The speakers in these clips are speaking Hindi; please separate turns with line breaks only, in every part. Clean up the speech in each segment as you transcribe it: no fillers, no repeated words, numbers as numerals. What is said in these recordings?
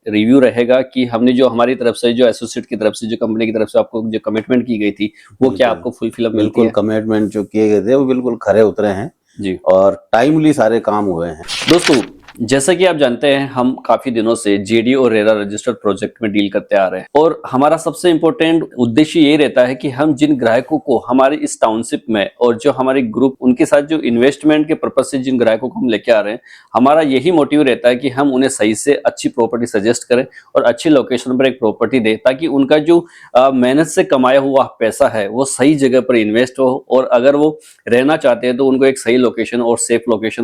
रिव्यू रहेगा कि हमने जो हमारी तरफ से, जो एसोसिएट की तरफ से, जो कंपनी की तरफ से आपको जो कमिटमेंट की गई थी, वो क्या आपको फुलफिल मिलती
बिल्कुल
है?
कमिटमेंट जो किए गए थे वो बिल्कुल खरे उतरे हैं
जी।
और टाइमली सारे काम हुए हैं।
दोस्तों, जैसा कि आप जानते हैं, हम काफी दिनों से जेडी और रेरा रजिस्टर्ड प्रोजेक्ट में डील करते आ रहे हैं और हमारा सबसे इंपॉर्टेंट उद्देश्य ये रहता है कि हम जिन ग्राहकों को हमारे इस टाउनशिप में और जो हमारे ग्रुप उनके साथ जो इन्वेस्टमेंट के पर्पज से जिन ग्राहकों को हम लेके आ रहे हैं, हमारा यही मोटिव रहता है कि हम उन्हें सही से अच्छी प्रॉपर्टी सजेस्ट करें और अच्छी लोकेशन पर एक प्रॉपर्टी दें, ताकि उनका जो मेहनत से कमाया हुआ पैसा है वो सही जगह पर इन्वेस्ट हो, और अगर वो रहना चाहते हैं तो उनको एक सही लोकेशन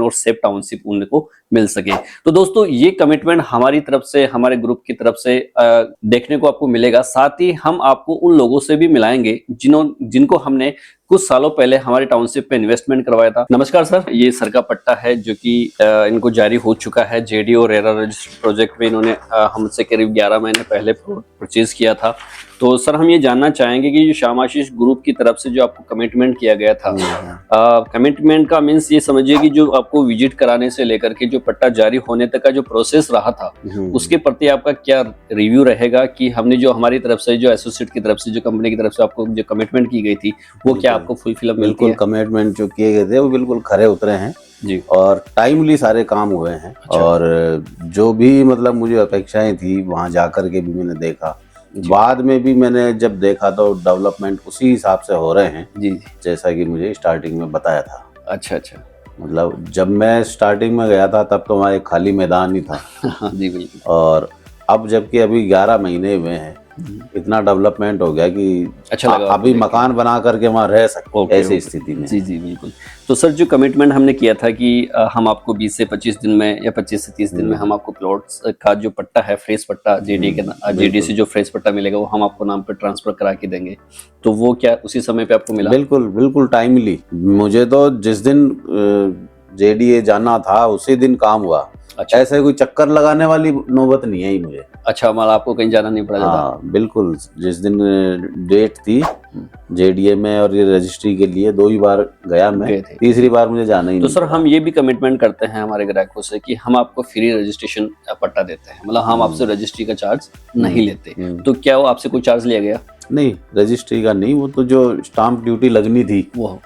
और सेफ टाउनशिप उनको मिल सके। तो दोस्तों, ये कमिटमेंट हमारी तरफ से, हमारे ग्रुप की तरफ से देखने को आपको मिलेगा। साथ ही हम आपको उन लोगों से भी मिलाएंगे जिनको हमने कुछ सालों पहले हमारे टाउनशिप पे इन्वेस्टमेंट करवाया था। नमस्कार सर, ये सर का पट्टा है जो कि इनको जारी हो चुका है। जेडी और रेरा रजिस्टर्ड प्रोजेक्ट में इन्होंने हमसे करीब 11 महीने पहले परचेज किया था। तो सर, हम ये जानना चाहेंगे कि जो श्याम आशीष ग्रुप की तरफ से जो आपको कमिटमेंट किया गया था, कमिटमेंट का मीन्स ये समझिए कि जो आपको विजिट कराने से लेकर के जो पट्टा जारी होने तक का जो प्रोसेस रहा था, उसके प्रति आपका क्या रिव्यू रहेगा कि हमने जो हमारी तरफ से, जो एसोसिएट की तरफ से, जो कंपनी की तरफ से आपको जो कमिटमेंट की गई थी, वो क्या आपको फुलफिल मिलती
बिल्कुल
है?
कमिटमेंट जो किए गए थे वो बिल्कुल खरे उतरे हैं
जी।
और टाइमली सारे काम हुए हैं।
अच्छा।
और जो भी मतलब मुझे अपेक्षाएं थी वहां जाकर के भी मैंने देखा, बाद में भी मैंने जब देखा तो डेवलपमेंट उसी हिसाब से हो रहे हैं
जी।
जैसा कि मुझे स्टार्टिंग में बताया था।
अच्छा अच्छा।
मतलब जब मैं स्टार्टिंग में गया था तब तो वहाँ एक खाली मैदान ही था।
जी बिल्कुल।
और अब जबकि अभी 11 महीने हुए हैं, इतना डेवलपमेंट हो गया कि
अच्छा लगा
अभी मकान बना करके वहाँ रह सकते ऐसी स्थिति में।
जी जी बिल्कुल। तो सर, जो कमिटमेंट हमने किया था कि हम आपको 20 से 25 दिन में या 25 से 30 दिन में हम आपको प्लॉट्स का जो पट्टा है, फ्रेश पट्टा, जेडी से जो फ्रेश पट्टा मिलेगा वो हम आपको नाम पे ट्रांसफर करा के देंगे, तो वो क्या उसी समय पे आपको मिला?
बिल्कुल बिल्कुल टाइमली। मुझे तो जिस दिन जेडीए जाना था उसी दिन काम हुआ।
अच्छा।
ऐसे कोई चक्कर लगाने वाली नौबत नहीं आई मुझे।
अच्छा, मतलब आपको कहीं जाना नहीं पड़ा?
हाँ बिल्कुल, जिस दिन डेट थी जेडीए में और ये रजिस्ट्री के लिए 2 ही बार गया मैं, तीसरी बार मुझे जाना ही
तो
नहीं।
सर, हम ये भी कमिटमेंट करते हैं हमारे ग्राहकों से कि हम आपको फ्री रजिस्ट्रेशन पट्टा देते हैं, मतलब हम आपसे रजिस्ट्री का चार्ज नहीं लेते। तो क्या वो आपसे कोई चार्ज लिया गया?
नहीं, रजिस्ट्री का नहीं, वो तो जो स्टाम्प ड्यूटी लगनी थी वो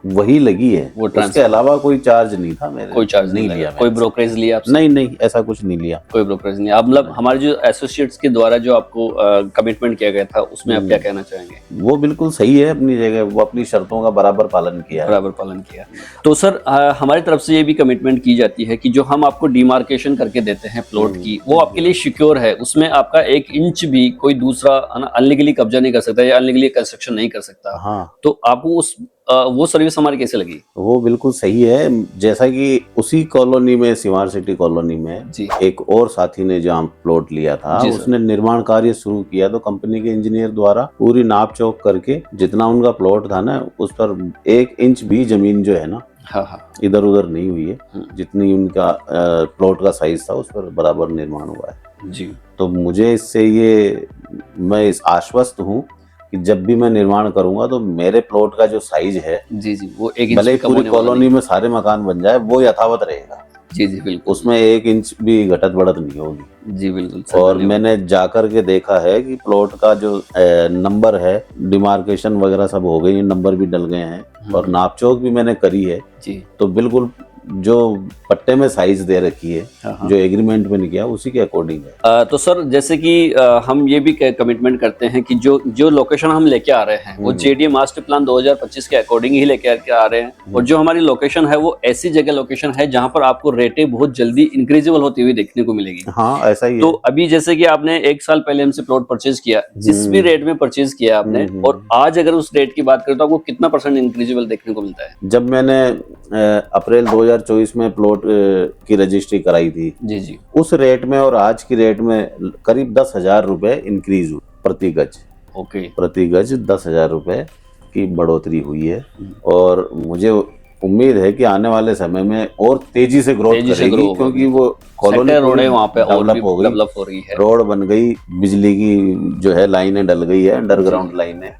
वही लगी है, वो उसके अलावा कोई चार्ज नहीं था मेरे।
कोई चार्ज नहीं लिया? कोई ब्रोकरेज लिया आपसे?
नहीं, ऐसा कुछ नहीं लिया,
कोई ब्रोकरेज नहीं। अब मतलब हमारे जो एसोसिएट्स के द्वारा जो आपको कमिटमेंट किया गया था, उसमें आप क्या कहना चाहेंगे?
वो बिल्कुल सही है अपनी जगह, वो अपनी शर्तों का बराबर पालन किया।
तो सर, हमारी तरफ से ये भी कमिटमेंट की जाती है कि जो हम आपको डिमार्केशन करके देते हैं प्लॉट की, वो आपके लिए सिक्योर है। उसमें आपका 1 इंच भी कोई दूसरा अनलीगली कब्जा नहीं कर सकता या अनलीगली कंस्ट्रक्शन नहीं कर सकता।
हाँ।
तो आपको वो सर्विस हमारी कैसे लगी?
वो बिल्कुल सही है। जैसा कि उसी कॉलोनी में, सिवार सिटी कॉलोनी में एक और साथी ने जहाँ प्लॉट लिया था, उसने निर्माण कार्य शुरू किया तो कंपनी के इंजीनियर द्वारा पूरी नाप चौक करके जितना उनका प्लॉट था ना, उस पर 1 इंच भी जमीन जो है ना, इधर उधर नहीं हुई है। जितनी उनका प्लॉट का साइज था उस पर बराबर निर्माण हुआ है जी। तो मुझे इससे मैं इस आश्वस्त हूँ कि जब भी मैं निर्माण करूंगा तो मेरे प्लॉट का जो साइज है
जी वो 1 इंच
भले पूरी कॉलोनी में सारे मकान बन जाए वो यथावत रहेगा। जी बिल्कुल, उसमें 1 इंच भी घटत बढ़त नहीं होगी। जी बिल्कुल। और मैंने जाकर के देखा है कि प्लॉट का जो नंबर है, डिमार्केशन वगैरह सब हो गई, नंबर भी डल गए हैं और नाप चौक भी मैंने करी है जी। तो बिल्कुल जो पट्टे में साइज दे रखी है, जो एग्रीमेंट में किया उसी के अकॉर्डिंग है।
तो सर, जैसे कि हम ये भी कमिटमेंट करते हैं कि जो लोकेशन हम लेके आ रहे हैं वो जेडीए मास्टर प्लान 2025 के अकॉर्डिंग ही लेके आ रहे हैं, और जो हमारी लोकेशन है वो ऐसी जगह लोकेशन है जहां पर आपको रेटें बहुत जल्दी इंक्रीजेबल होती हुई देखने को मिलेगी।
हाँ, ऐसा ही है।
तो अभी जैसे कि आपने 1 साल पहले हमसे प्लॉट परचेज किया, जिस भी रेट में परचेज किया आपने, और आज अगर उस रेट की बात करें तो आपको कितना % इंक्रीजेबल देखने को मिलता है?
जब मैंने अप्रैल 2024 में प्लॉट की रजिस्ट्री कराई थी जी, उस रेट में और आज की रेट में करीब 10,000 रुपए इंक्रीज हुई प्रति गज। प्रति गज 10,000 रुपए की बढ़ोतरी हुई है और मुझे उम्मीद है कि आने वाले समय में और तेजी से ग्रोथ करेगी, क्योंकि वो कॉलोनी रोड वहाँ पे डेवलप हो रही है, रोड बन गई, बिजली की जो है लाइनें डल गई है, अंडरग्राउंड लाइनें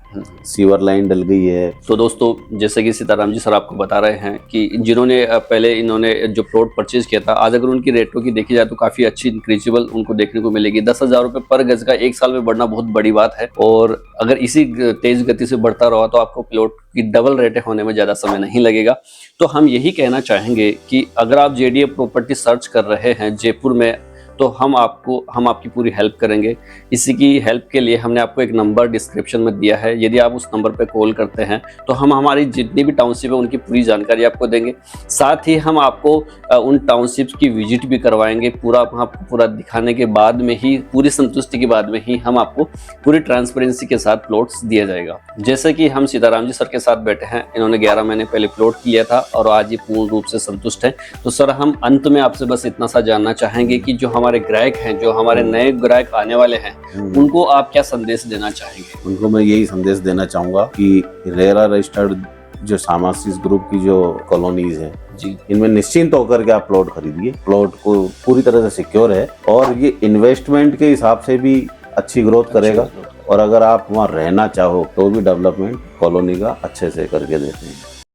सीवर लाइन डल गई है।
तो दोस्तों जैसे कि सीताराम जी सर आपको बता रहे हैं कि जिन्होंने पहले इन्होंने जो प्लॉट परचेज किया था, आज अगर उनकी रेटों की देखी जाए तो काफी अच्छी इंक्रीजेबल उनको देखने को मिलेगी। 10,000 रुपए पर गज का 1 साल में बढ़ना बहुत बड़ी बात है, और अगर इसी तेज गति से बढ़ता रहा तो आपको प्लॉट की डबल रेटें होने में ज्यादा समय नहीं लगेगा। तो हम यही कहना चाहेंगे कि अगर आप जेडीए प्रॉपर्टी सर्च कर रहे हैं जयपुर में, तो हम आपकी पूरी हेल्प करेंगे। इसी की हेल्प के लिए हमने आपको एक नंबर डिस्क्रिप्शन में दिया है, यदि आप उस नंबर पर कॉल करते हैं तो हम हमारी जितनी भी टाउनशिप है उनकी पूरी जानकारी आपको देंगे। साथ ही हम आपको उन टाउनशिप्स की विजिट भी करवाएंगे, पूरा दिखाने के बाद में ही, पूरी संतुष्टि के बाद में ही हम आपको पूरी ट्रांसपेरेंसी के साथ प्लॉट्स दिया जाएगा। जैसे कि हम सीताराम जी सर के साथ बैठे हैं, इन्होंने 11 महीने पहले प्लॉट किया था और आज ये पूर्ण रूप से संतुष्ट है। तो सर हम अंत में आपसे बस इतना सा जानना चाहेंगे कि जो हमारे ग्राहक हैं, जो हमारे नए ग्राहक आने वाले हैं, उनको आप क्या संदेश देना चाहेंगे?
उनको मैं यही संदेश देना चाहूंगा कि रेरा रजिस्टर्ड जो सामासिस ग्रुप की जो कॉलोनीज है
जी,
इनमें निश्चिंत होकर के आप प्लॉट खरीदिए। प्लॉट को पूरी तरह से सिक्योर है और ये इन्वेस्टमेंट के हिसाब से भी अच्छी ग्रोथ करेगा, और अगर आप वहाँ रहना चाहो तो भी डेवलपमेंट कॉलोनी का अच्छे से करके देते हैं।